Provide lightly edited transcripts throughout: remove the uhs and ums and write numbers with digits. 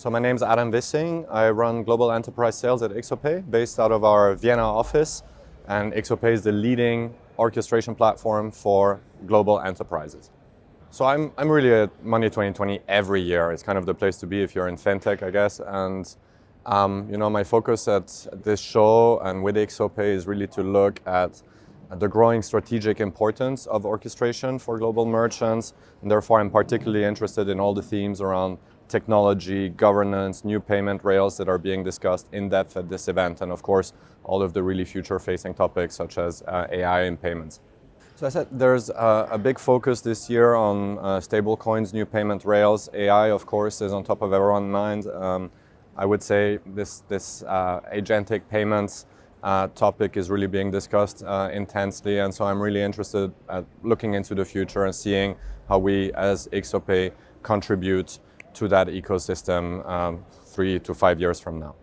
So my name is Adam Vissing. I run global enterprise sales at Ixopay, based out of our Vienna office. And Ixopay is the leading orchestration platform for global enterprises. So I'm really at Money 2020 every year. It's kind of the place to be if you're in Fintech, I guess. And my focus at this show and with Ixopay is really to look at the growing strategic importance of orchestration for global merchants. And therefore, I'm particularly interested in all the themes around technology, governance, new payment rails that are being discussed in depth at this event. And of course, all of the really future-facing topics such as AI and payments. So I said there's a big focus this year on stablecoins, new payment rails. AI, of course, is on top of everyone's mind. I would say this agentic payments topic is really being discussed intensely, and so I'm really interested at looking into the future and seeing how we as Ixopay contribute to that ecosystem 3 to 5 years from now.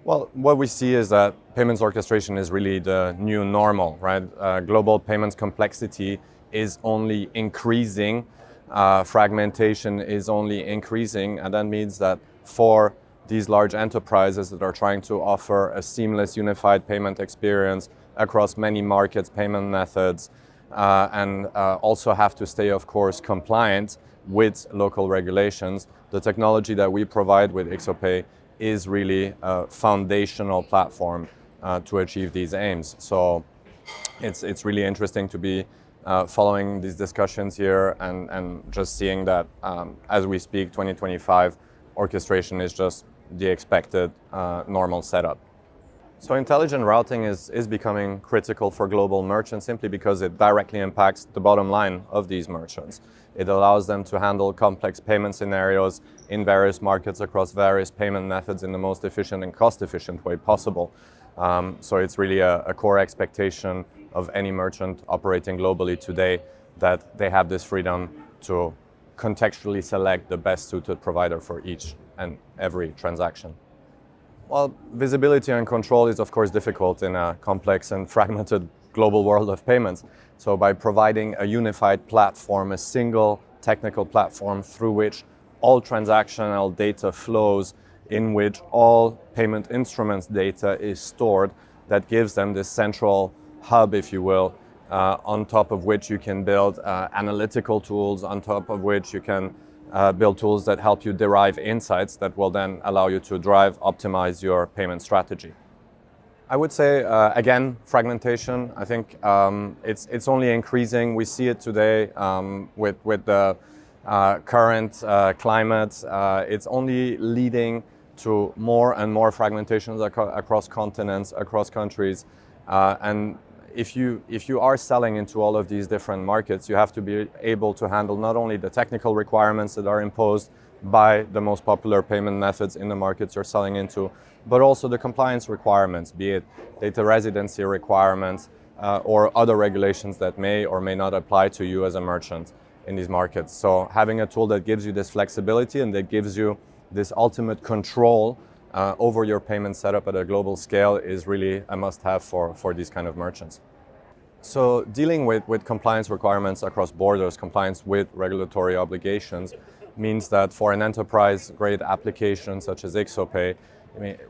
Well, what we see is that payments orchestration is really the new normal, right? Global payments complexity is only increasing, fragmentation is only increasing, and that means that for these large enterprises that are trying to offer a seamless, unified payment experience across many markets, payment methods, and also have to stay, of course, compliant with local regulations, the technology that we provide with Ixopay is really a foundational platform to achieve these aims. So it's really interesting to be following these discussions here and just seeing that as we speak, 2025, orchestration is just the expected normal setup. So intelligent routing is becoming critical for global merchants simply because it directly impacts the bottom line of these merchants. It allows them to handle complex payment scenarios in various markets across various payment methods in the most efficient and cost-efficient way possible. So it's really a core expectation of any merchant operating globally today that they have this freedom to contextually select the best suited provider for each and every transaction. Well, visibility and control is of course difficult in a complex and fragmented global world of payments. So by providing a unified platform, a single technical platform through which all transactional data flows, in which all payment instruments data is stored, that gives them this central hub, if you will, on top of which you can build analytical tools, on top of which you can build tools that help you derive insights that will then allow you to optimize your payment strategy. I would say, again, fragmentation. I think it's only increasing. We see it today with the current climate. It's only leading to more and more fragmentations across continents, across countries. And if you are selling into all of these different markets, you have to be able to handle not only the technical requirements that are imposed by the most popular payment methods in the markets you're selling into, but also the compliance requirements, be it data residency requirements or other regulations that may or may not apply to you as a merchant in these markets. So having a tool that gives you this flexibility and that gives you this ultimate control over your payment setup at a global scale is really a must-have for these kind of merchants. So dealing with compliance requirements across borders, compliance with regulatory obligations, means that for an enterprise-grade application such as Ixopay,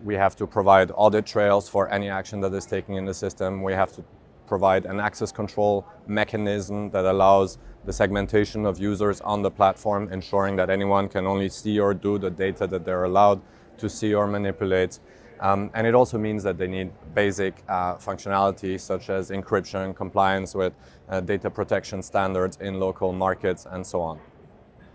we have to provide audit trails for any action that is taken in the system. We have to provide an access control mechanism that allows the segmentation of users on the platform, ensuring that anyone can only see or do the data that they're allowed to see or manipulate. And it also means that they need basic functionality such as encryption, compliance with data protection standards in local markets, and so on.